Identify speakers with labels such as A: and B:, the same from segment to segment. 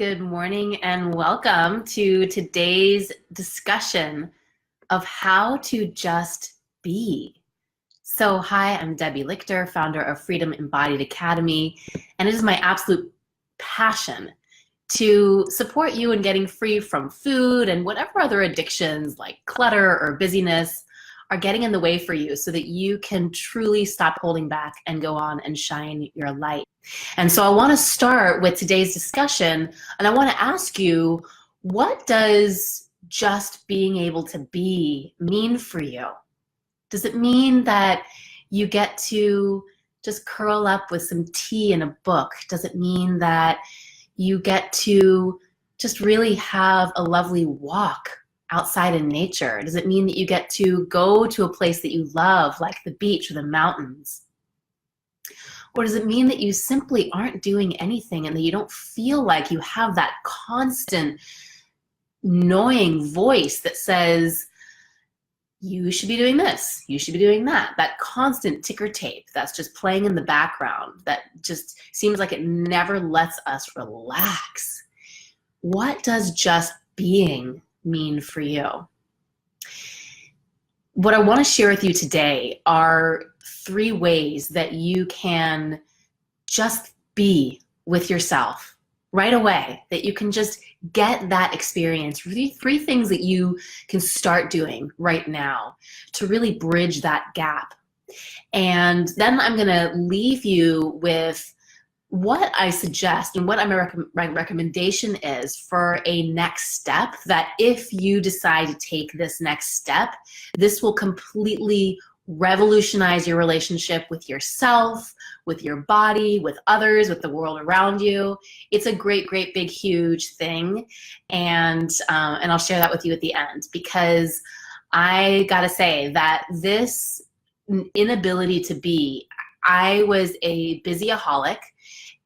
A: Good morning and welcome to today's discussion of how to just be. So, hi, I'm Debbie Lichter, founder of Freedom Embodied Academy, and it is my absolute passion to support you in getting free from food and whatever other addictions like clutter or busyness are getting in the way for you so that you can truly stop holding back and go on and shine your light. And so I want to start with today's discussion, and I want to ask you, what does just being able to be mean for you? Does it mean that you get to just curl up with some tea and a book? Does it mean that you get to just really have a lovely walk outside in nature? Does it mean that you get to go to a place that you love, like the beach or the mountains? Or does it mean that you simply aren't doing anything and that you don't feel like you have that constant gnawing voice that says, you should be doing this, you should be doing that, that constant ticker tape that's just playing in the background that just seems like it never lets us relax? What does just being mean for you? What I want to share with you today are 3 ways that you can just be with yourself right away, that you can just get that experience. 3 things that you can start doing right now to really bridge that gap. And then I'm going to leave you with what I suggest and what my recommendation is for a next step, that if you decide to take this next step, this will completely revolutionize your relationship with yourself, with your body, with others, with the world around you. It's a great, great, big, huge thing. And I'll share that with you at the end, because I gotta say that this inability to be, I was a busyaholic,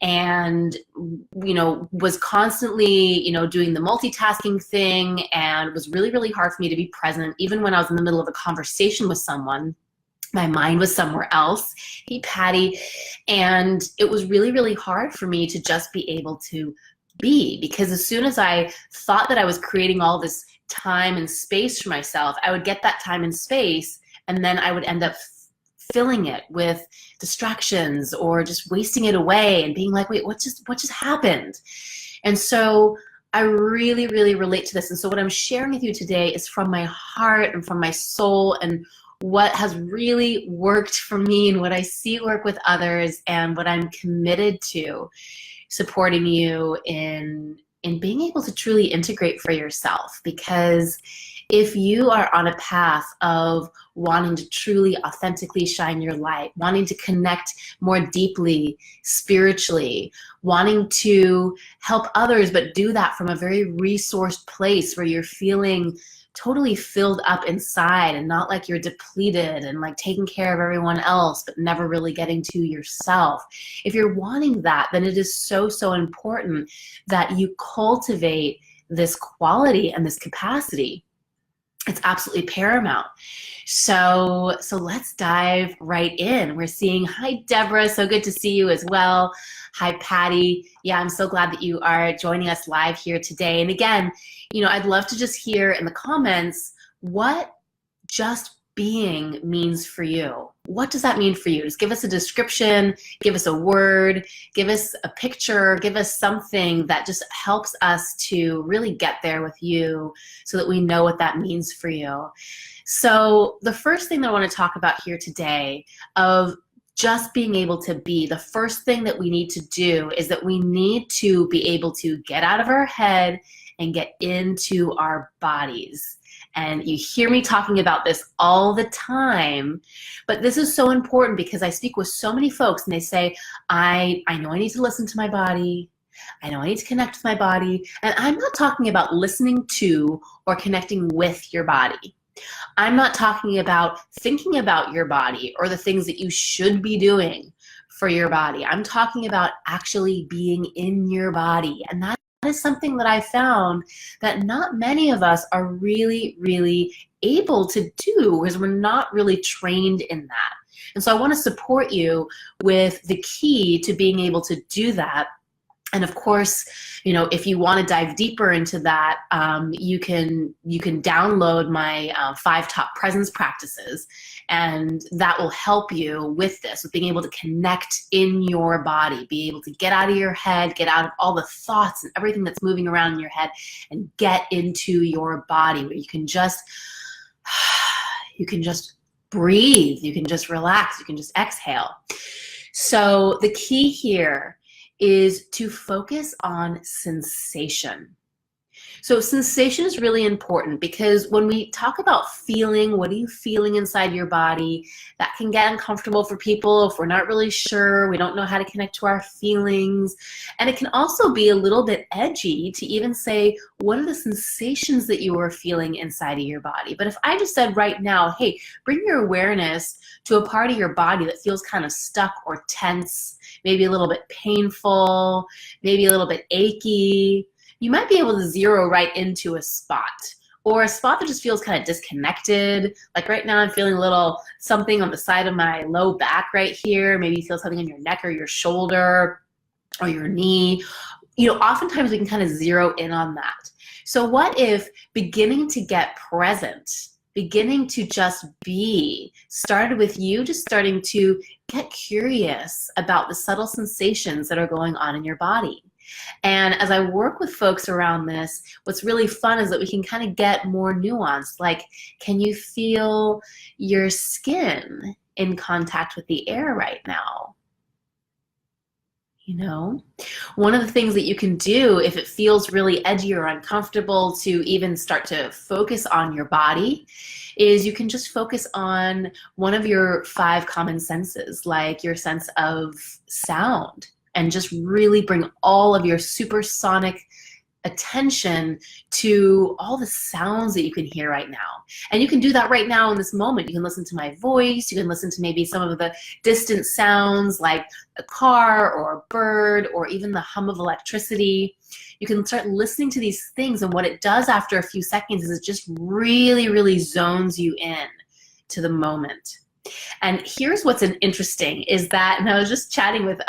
A: and was constantly doing the multitasking thing, and it was really, really hard for me to be present. Even when I was in the middle of a conversation with someone, my mind was somewhere else. Hey, Patty. And it was really, really hard for me to just be able to be, because as soon as I thought that I was creating all this time and space for myself, I would get that time and space, and then I would end up filling it with distractions or just wasting it away and being like, wait, what just happened? And so I really, really relate to this. And so what I'm sharing with you today is from my heart and from my soul, and what has really worked for me and what I see work with others, and what I'm committed to supporting you in being able to truly integrate for yourself. Because if you are on a path of wanting to truly authentically shine your light, wanting to connect more deeply spiritually, wanting to help others, but do that from a very resourced place where you're feeling totally filled up inside and not like you're depleted and like taking care of everyone else but never really getting to yourself. If you're wanting that, then it is so, so important that you cultivate this quality and this capacity. It's absolutely paramount. So let's dive right in. We're seeing, hi, Deborah, so good to see you as well. Hi, Patty. Yeah, I'm so glad that you are joining us live here today. And again, I'd love to just hear in the comments what just being means for you. What does that mean for you? Just give us a description, give us a word, give us a picture, give us something that just helps us to really get there with you so that we know what that means for you. So the first thing that I want to talk about here today of just being able to be, the first thing that we need to do is that we need to be able to get out of our head and get into our bodies. And you hear me talking about this all the time, but this is so important because I speak with so many folks and they say, I know I need to listen to my body. I know I need to connect with my body. And I'm not talking about listening to or connecting with your body. I'm not talking about thinking about your body or the things that you should be doing for your body. I'm talking about actually being in your body. And that is something that I found that not many of us are really, really able to do, because we're not really trained in that. And so I want to support you with the key to being able to do that And of course, if you want to dive deeper into that, you can download my 5 top presence practices, and that will help you with this, with being able to connect in your body, be able to get out of your head, get out of all the thoughts and everything that's moving around in your head, and get into your body where you can just breathe, you can just relax, you can just exhale. So the key here is to focus on sensation. So sensation is really important, because when we talk about feeling, what are you feeling inside your body, that can get uncomfortable for people if we're not really sure, we don't know how to connect to our feelings. And it can also be a little bit edgy to even say, what are the sensations that you are feeling inside of your body? But if I just said right now, hey, bring your awareness to a part of your body that feels kind of stuck or tense, maybe a little bit painful, maybe a little bit achy, you might be able to zero right into a spot, or a spot that just feels kind of disconnected. Like right now I'm feeling a little something on the side of my low back right here. Maybe you feel something on your neck or your shoulder or your knee. Oftentimes we can kind of zero in on that. So what if beginning to get present, beginning to just be, started with you just starting to get curious about the subtle sensations that are going on in your body? And as I work with folks around this, what's really fun is that we can kind of get more nuanced. Like, can you feel your skin in contact with the air right now? One of the things that you can do if it feels really edgy or uncomfortable to even start to focus on your body is you can just focus on one of your 5 common senses, like your sense of sound, and just really bring all of your supersonic attention to all the sounds that you can hear right now. And you can do that right now in this moment. You can listen to my voice. You can listen to maybe some of the distant sounds like a car or a bird or even the hum of electricity. You can start listening to these things, and what it does after a few seconds is it just really, really zones you in to the moment. And here's what's interesting is that, and I was just chatting with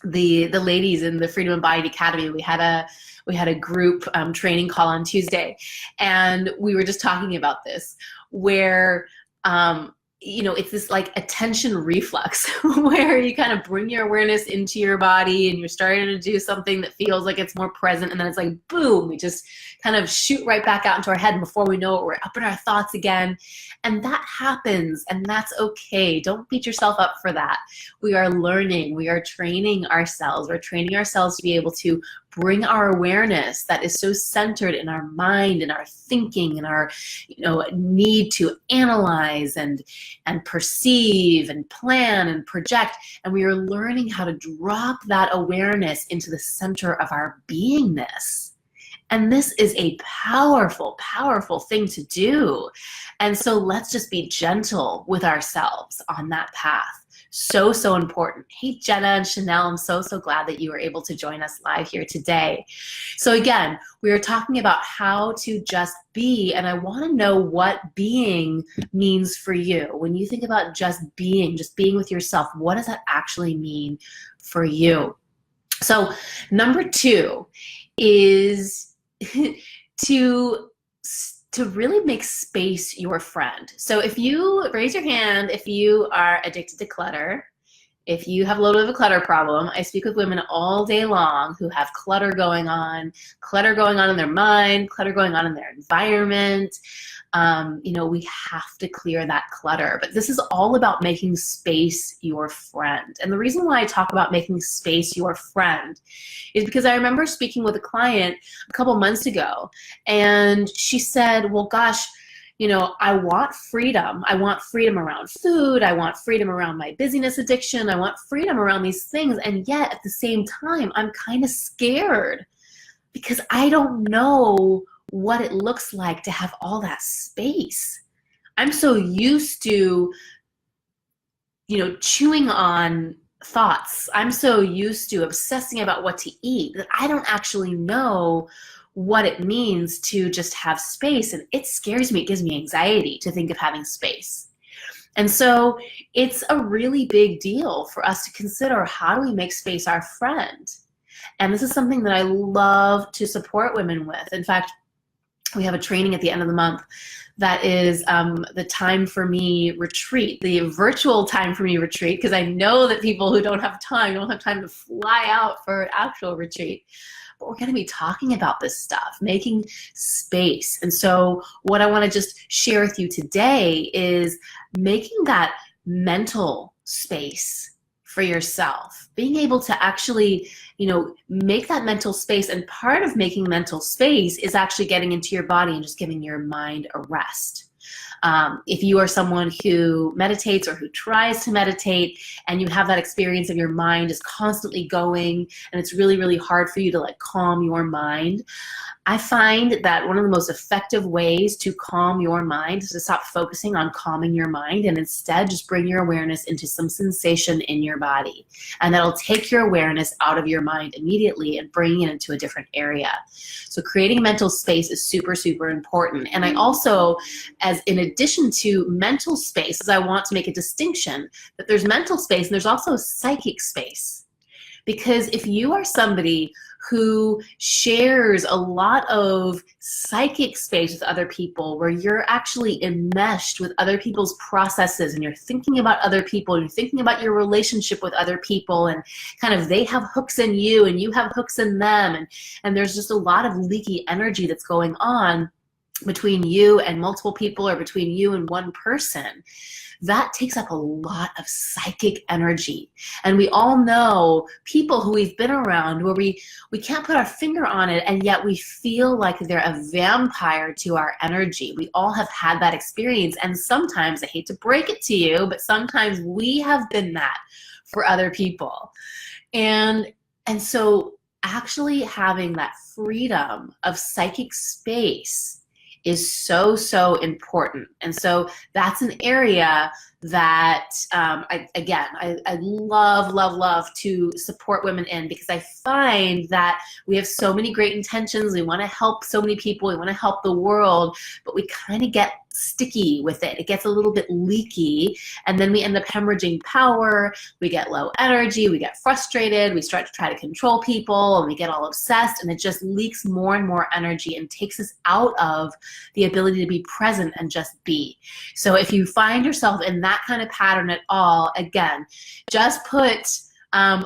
A: the ladies in the Freedom Embodied Academy. We had a group training call on Tuesday, and we were just talking about this, where it's this like attention reflux where you kind of bring your awareness into your body and you're starting to do something that feels like it's more present, and then it's like boom, we just kind of shoot right back out into our head, and before we know it, we're up in our thoughts again. And that happens, and that's okay. Don't beat yourself up for that. We are learning, we are training ourselves. We're training ourselves to be able to bring our awareness that is so centered in our mind and our thinking and our need to analyze and perceive and plan and project. And we are learning how to drop that awareness into the center of our beingness. And this is a powerful, powerful thing to do. And so let's just be gentle with ourselves on that path. So, so important. Hey, Jenna and Chanel, I'm so, so glad that you were able to join us live here today. So again, we are talking about how to just be, and I want to know what being means for you. When you think about just being with yourself, what does that actually mean for you? So number 2 is to really make space your friend. So if you raise your hand, if you are addicted to clutter, if you have a little bit of a clutter problem, I speak with women all day long who have clutter going on in their mind, clutter going on in their environment. We have to clear that clutter. But this is all about making space your friend. And the reason why I talk about making space your friend is because I remember speaking with a client a couple months ago, and she said, well, gosh, I want freedom. I want freedom around food. I want freedom around my busyness addiction. I want freedom around these things. And yet at the same time, I'm kind of scared because I don't know what it looks like to have all that space. I'm so used to, chewing on thoughts. I'm so used to obsessing about what to eat that I don't actually know what it means to just have space. And it scares me. It gives me anxiety to think of having space. And so it's a really big deal for us to consider, how do we make space our friend? And this is something that I love to support women with. In fact, we have a training at the end of the month that is the Time for Me retreat, the virtual Time for Me retreat, because I know that people who don't have time to fly out for an actual retreat. But we're going to be talking about this stuff, making space. And so what I want to just share with you today is making that mental space for yourself, being able to actually, make that mental space. And part of making mental space is actually getting into your body and just giving your mind a rest. If you are someone who meditates or who tries to meditate and you have that experience of your mind is constantly going and it's really, really hard for you to calm your mind, I find that one of the most effective ways to calm your mind is to stop focusing on calming your mind and instead just bring your awareness into some sensation in your body. And that'll take your awareness out of your mind immediately and bring it into a different area. So creating mental space is super, super important. And I also, as in addition to mental space, I want to make a distinction that there's mental space and there's also psychic space. Because if you are somebody who shares a lot of psychic space with other people, where you're actually enmeshed with other people's processes and you're thinking about other people, you're thinking about your relationship with other people, and kind of they have hooks in you and you have hooks in them, and there's just a lot of leaky energy that's going on between you and multiple people or between you and one person, that takes up a lot of psychic energy. And we all know people who we've been around where we can't put our finger on it, and yet we feel like they're a vampire to our energy. We all have had that experience, and sometimes, I hate to break it to you, but sometimes we have been that for other people. And so actually having that freedom of psychic space is so, so important. And so that's an area that, I love to support women in, because I find that we have so many great intentions. We want to help so many people. We want to help the world, but we kind of get sticky with it. It gets a little bit leaky, and then we end up hemorrhaging power. We get low energy. We get frustrated. We start to try to control people, and we get all obsessed, and it just leaks more and more energy and takes us out of the ability to be present and just be. So if you find yourself in that kind of pattern at all, again, just put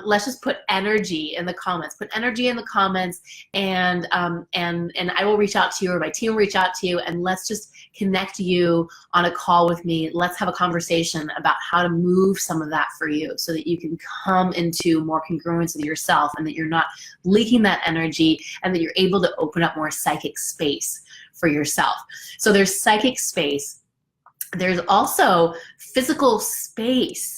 A: let's just put energy in the comments. Put energy in the comments, and I will reach out to you, or my team will reach out to you, and let's just connect you on a call with me. Let's have a conversation about how to move some of that for you so that you can come into more congruence with yourself, and that you're not leaking that energy, and that you're able to open up more psychic space for yourself. So there's psychic space. There's also physical space.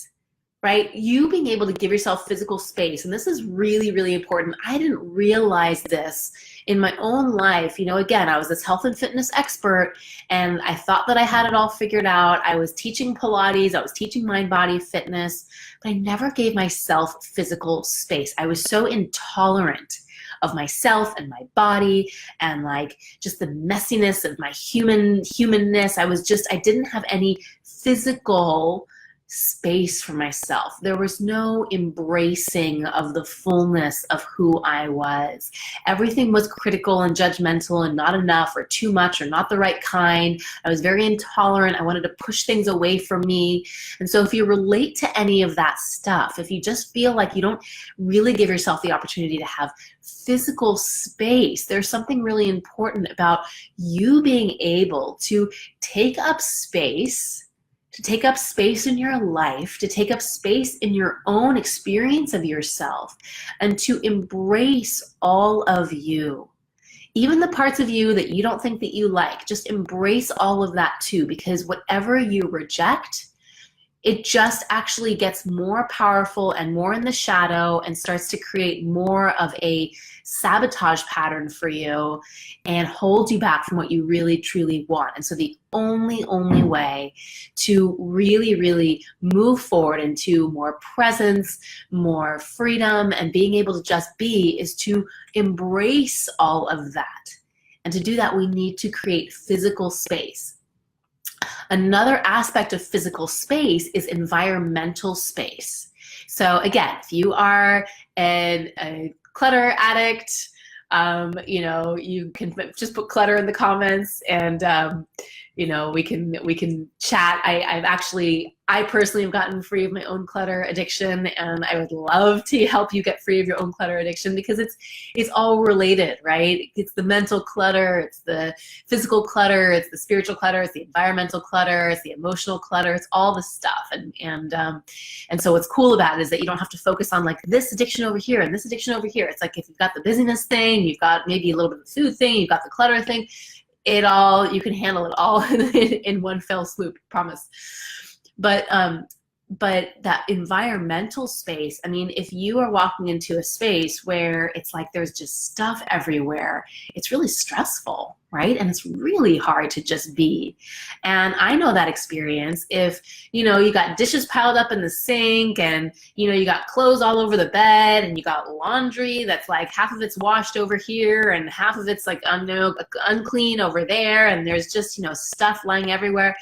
A: Right? You being able to give yourself physical space. And this is really, really important. I didn't realize this in my own life. Again, I was this health and fitness expert, and I thought that I had it all figured out. I was teaching Pilates, I was teaching mind body fitness, but I never gave myself physical space. I was so intolerant of myself and my body, and just the messiness of my humanness. I didn't have any physical space for myself. There was no embracing of the fullness of who I was. Everything was critical and judgmental and not enough or too much or not the right kind. I was very intolerant. I wanted to push things away from me. And so if you relate to any of that stuff, if you just feel like you don't really give yourself the opportunity to have physical space, there's something really important about you being able to take up space in your life, to take up space in your own experience of yourself, and to embrace all of you. Even the parts of you that you don't think that you like, just embrace all of that too, because whatever you reject, it just actually gets more powerful and more in the shadow and starts to create more of a sabotage pattern for you and hold you back from what you really truly want. And so the only way to really, really move forward into more presence, more freedom, and being able to just be is to embrace all of that. And to do that, we need to create physical space. Another aspect of physical space is environmental space. So again, if you are a clutter addict. You know, you can just put clutter in the comments, and you know, we can chat. I personally have gotten free of my own clutter addiction, and I would love to help you get free of your own clutter addiction, because it's all related, right? It's the mental clutter, it's the physical clutter, it's the spiritual clutter, it's the environmental clutter, it's the emotional clutter, it's all the stuff. And so what's cool about it is that you don't have to focus on like this addiction over here and this addiction over here. It's like if you've got the busyness thing, you've got maybe a little bit of the food thing, you've got the clutter thing, you can handle it all in one fell swoop, promise. But that environmental space, I mean, if you are walking into a space where it's like there's just stuff everywhere, it's really stressful, right? And it's really hard to just be. And I know that experience. If, you know, you got dishes piled up in the sink, and, you know, you got clothes all over the bed, and you got laundry that's like half of it's washed over here and half of it's like unclean over there, and there's just, you know, stuff lying everywhere.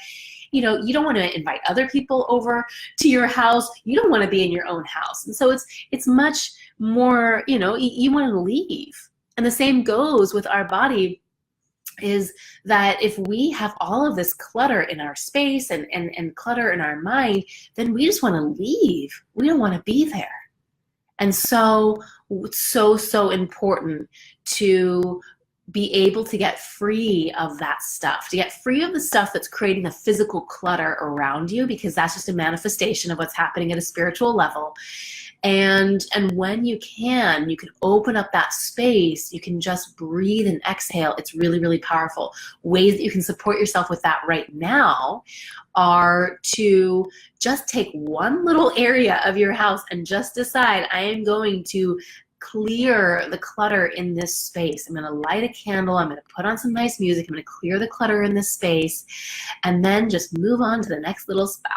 A: You know, you don't want to invite other people over to your house. You don't want to be in your own house. And so it's much more, you know, you want to leave. And the same goes with our body, is that if we have all of this clutter in our space and clutter in our mind, then we just want to leave. We don't want to be there. And so it's so important to be able to get free of that stuff, to get free of the stuff that's creating a physical clutter around you, because that's just a manifestation of what's happening at a spiritual level. And when you can open up that space, you can just breathe and exhale. It's really, really powerful. Ways that you can support yourself with that right now are to just take one little area of your house and just decide, I am going to clear the clutter in this space. I'm going to light a candle. I'm going to put on some nice music. I'm going to clear the clutter in this space, and then just move on to the next little spot.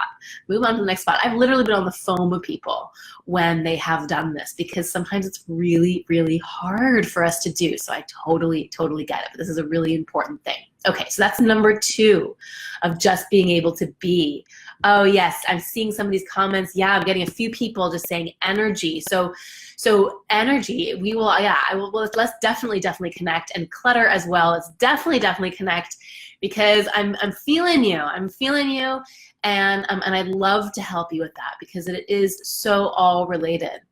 A: Move on to the next spot. I've literally been on the phone with people when they have done this, because sometimes it's really, really hard for us to do. So I totally get it. But this is a really important thing. Okay, so that's number 2 of just being able to be. Oh yes, I'm seeing some of these comments. Yeah, I'm getting a few people just saying energy. So energy, let's definitely connect, and clutter as well. Let's definitely connect, because I'm feeling you. I'm feeling you, and I'd love to help you with that, because it is so all related.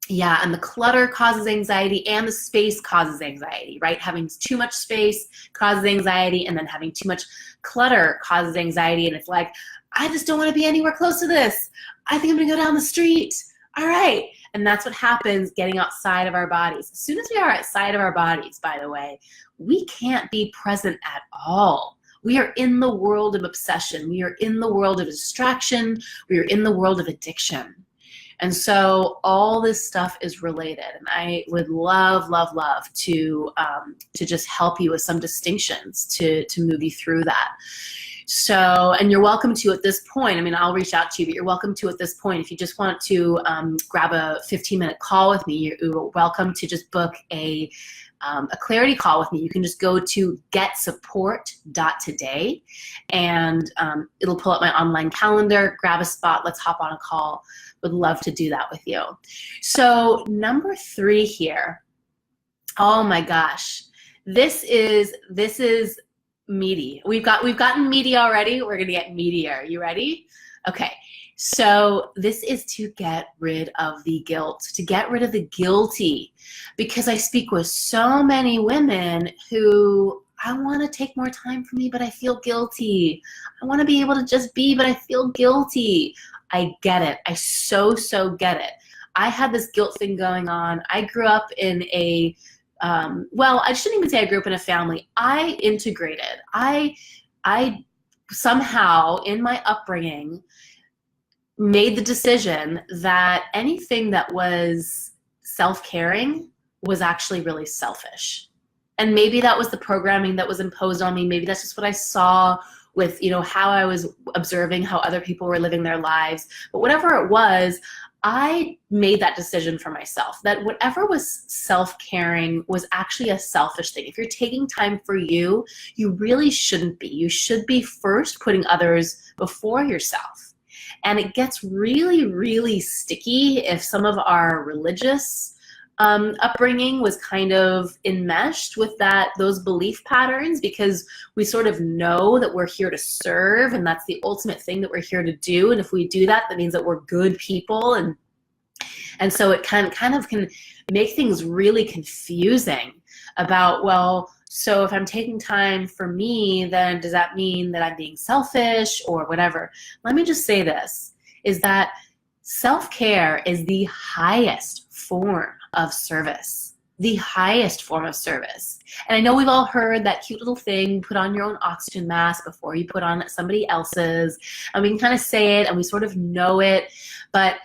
A: Yeah, and the clutter causes anxiety, and the space causes anxiety, right? Having too much space causes anxiety, and then having too much clutter causes anxiety, and it's like, I just don't want to be anywhere close to this. I think I'm gonna go down the street. All right. And that's what happens getting outside of our bodies. As soon as we are outside of our bodies, by the way, we can't be present at all. We are in the world of obsession. We are in the world of distraction. We are in the world of addiction. And so all this stuff is related. And I would love to just help you with some distinctions to move you through that. So, and you're welcome to at this point, I mean, I'll reach out to you, but you're welcome to at this point, if you just want to grab a 15-minute call with me, you're welcome to just book a clarity call with me. You can just go to getsupport.today, and it'll pull up my online calendar, grab a spot, let's hop on a call. Would love to do that with you. So number 3 here, oh my gosh, this is meaty. We've gotten meaty already. We're gonna get meatier. You ready? Okay. So this is to get rid of the guilt, to get rid of the guilty, because I speak with so many women who, I want to take more time for me, but I feel guilty. I want to be able to just be, but I feel guilty. I get it. I so get it. I had this guilt thing going on. I grew up in a well, I shouldn't even say I grew up in a family. I integrated. I somehow in my upbringing made the decision that anything that was self-caring was actually really selfish. And maybe that was the programming that was imposed on me. Maybe that's just what I saw with, you know, how I was observing how other people were living their lives. But whatever it was, I made that decision for myself, that whatever was self-caring was actually a selfish thing. If you're taking time for you, you really shouldn't be. You should be first putting others before yourself. And it gets really, really sticky if some of our religious upbringing was kind of enmeshed with those belief patterns, because we sort of know that we're here to serve, and that's the ultimate thing that we're here to do. And if we do that, that means that we're good people. And so it kind of can make things really confusing about, well, so if I'm taking time for me, then does that mean that I'm being selfish or whatever? Let me just say this, is that self-care is the highest form of service. The highest form of service. And I know we've all heard that cute little thing, put on your own oxygen mask before you put on somebody else's. And we can kind of say it and we sort of know it, but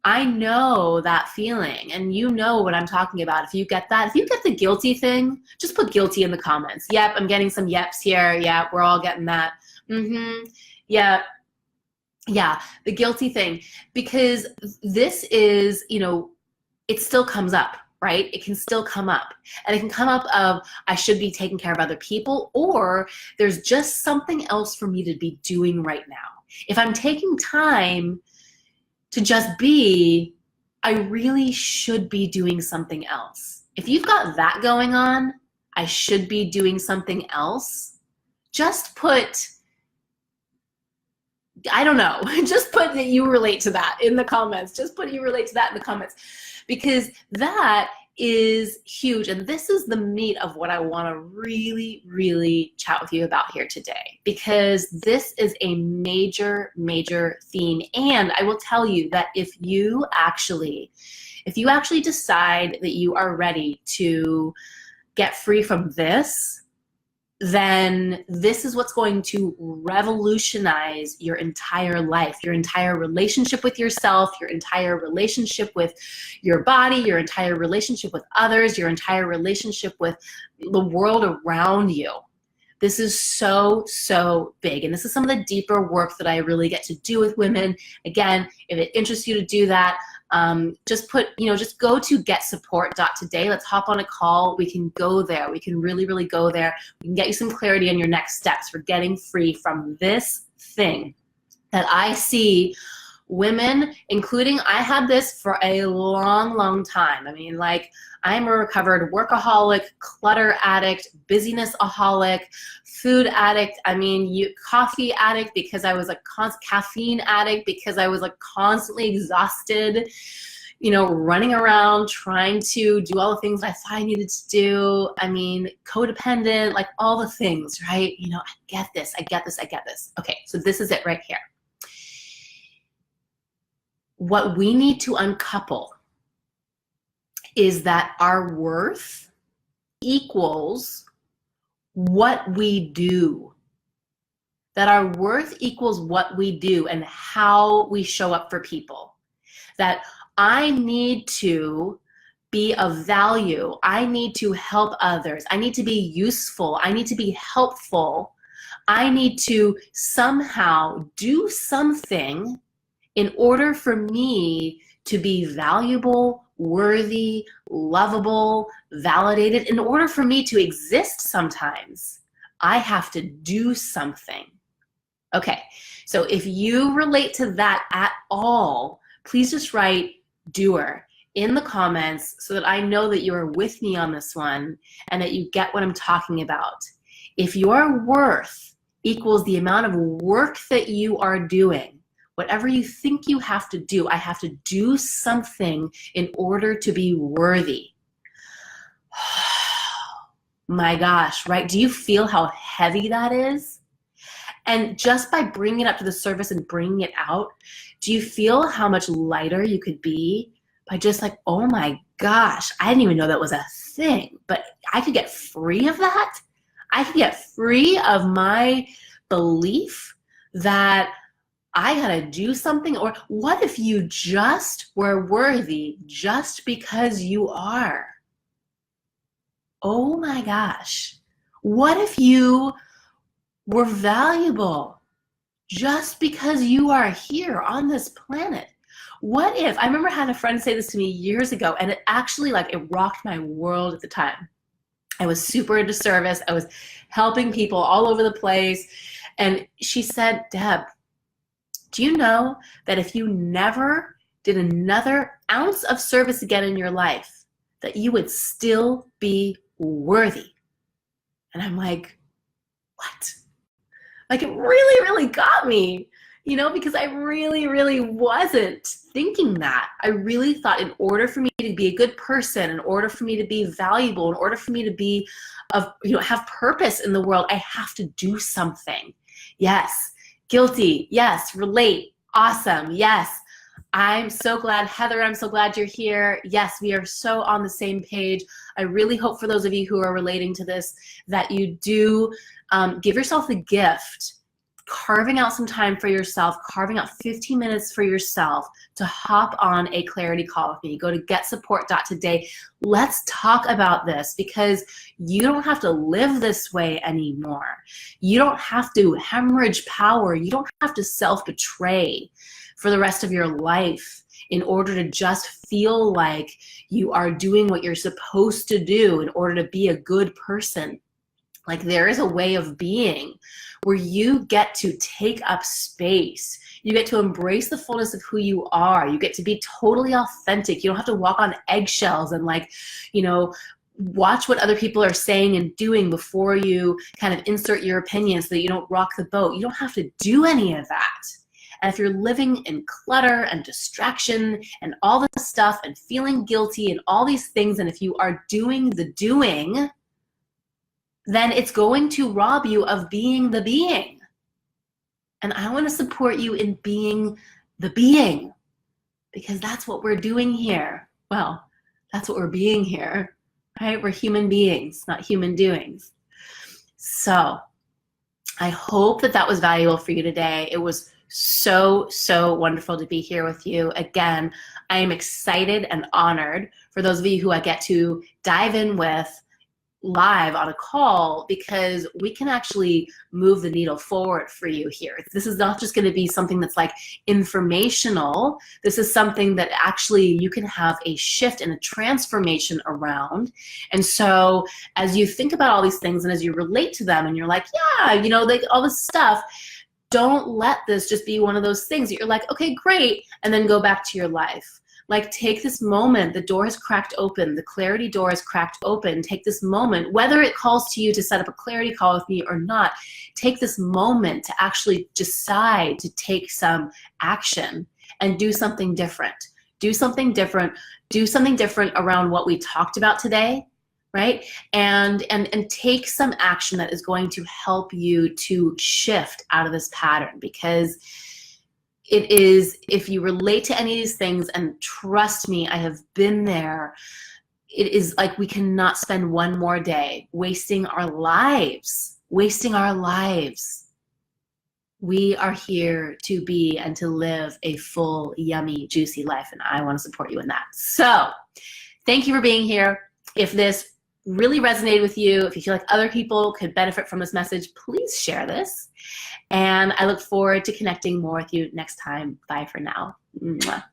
A: I know that feeling, and you know what I'm talking about. If you get that, if you get the guilty thing, just put guilty in the comments. Yep, I'm getting some yeps here. Yeah, we're all getting that. Yeah, the guilty thing. Because this is, it still comes up, right? It can still come up. And it can come up of, I should be taking care of other people, or there's just something else for me to be doing right now. If I'm taking time to just be, I really should be doing something else. If you've got that going on, I should be doing something else, just put, I don't know, just put that you relate to that in the comments. Just put you relate to that in the comments, because that is huge. And this is the meat of what I want to really, really chat with you about here today, because this is a major, major theme. And I will tell you that if you actually decide that you are ready to get free from this, then this is what's going to revolutionize your entire life, your entire relationship with yourself, your entire relationship with your body, your entire relationship with others, your entire relationship with the world around you. This is so, so big. And this is some of the deeper work that I really get to do with women. Again, if it interests you to do that, just go to getsupport.today. Let's hop on a call. We can go there. We can really, really go there. We can get you some clarity on your next steps for getting free from this thing that I see women, including, I had this for a long, long time. I mean, like, I'm a recovered workaholic, clutter addict, busyness-aholic, food addict. I mean, coffee addict, because I was a caffeine addict, because I was like constantly exhausted, running around trying to do all the things I thought I needed to do. I mean, codependent, like all the things, right? I get this. Okay, so this is it right here. What we need to uncouple is that our worth equals what we do. That our worth equals what we do and how we show up for people. That I need to be of value. I need to help others. I need to be useful. I need to be helpful. I need to somehow do something in order for me to be valuable, worthy, lovable, validated. In order for me to exist sometimes, I have to do something. Okay, so if you relate to that at all, please just write doer in the comments so that I know that you are with me on this one and that you get what I'm talking about. If your worth equals the amount of work that you are doing, whatever you think you have to do, I have to do something in order to be worthy. My gosh, right? Do you feel how heavy that is? And just by bringing it up to the surface and bringing it out, do you feel how much lighter you could be by just like, oh my gosh, I didn't even know that was a thing, but I could get free of that? I could get free of my belief that I gotta do something? Or what if you just were worthy just because you are? Oh my gosh. What if you were valuable just because you are here on this planet? What if, I remember I had a friend say this to me years ago, and it actually, like, it rocked my world at the time. I was super into service. I was helping people all over the place. And she said, Deb, do you know that if you never did another ounce of service again in your life, that you would still be worthy. And I'm like, what? Like, it really, really got me, you know, because I really, really wasn't thinking that. I really thought in order for me to be a good person, in order for me to be valuable, in order for me to be have purpose in the world, I have to do something. Yes, guilty. Yes, relate. Awesome. Yes. I'm so glad, Heather, I'm so glad you're here. Yes, we are so on the same page. I really hope for those of you who are relating to this that you do give yourself the gift, carving out some time for yourself, carving out 15 minutes for yourself to hop on a clarity call with me. Go to getsupport.today. Let's talk about this, because you don't have to live this way anymore. You don't have to hemorrhage power. You don't have to self-betray for the rest of your life in order to just feel like you are doing what you're supposed to do in order to be a good person. Like, there is a way of being where you get to take up space. You get to embrace the fullness of who you are. You get to be totally authentic. You don't have to walk on eggshells and watch what other people are saying and doing before you kind of insert your opinion so that you don't rock the boat. You don't have to do any of that. And if you're living in clutter and distraction and all this stuff and feeling guilty and all these things, and if you are doing the doing, then it's going to rob you of being the being. And I want to support you in being the being, because that's what we're doing here. Well, that's what we're being here, right? We're human beings, not human doings. So I hope that that was valuable for you today. It was so, so wonderful to be here with you. Again, I am excited and honored for those of you who I get to dive in with live on a call, because we can actually move the needle forward for you here. This is not just going to be something that's like informational. This is something that actually you can have a shift and a transformation around. And so as you think about all these things and as you relate to them and you're like, yeah, all this stuff, don't let this just be one of those things that you're like, okay, great, and then go back to your life. Like, take this moment. The door has cracked open. The clarity door has cracked open. Take this moment, whether it calls to you to set up a clarity call with me or not, take this moment to actually decide to take some action and do something different. Do something different. Do something different around what we talked about today, right? And take some action that is going to help you to shift out of this pattern, because it is, if you relate to any of these things, and trust me, I have been there, it is like we cannot spend one more day wasting our lives. We are here to be and to live a full, yummy, juicy life, and I want to support you in that. So thank you for being here. If this really resonated with you, if you feel like other people could benefit from this message, please share this. And I look forward to connecting more with you next time. Bye for now. Mwah.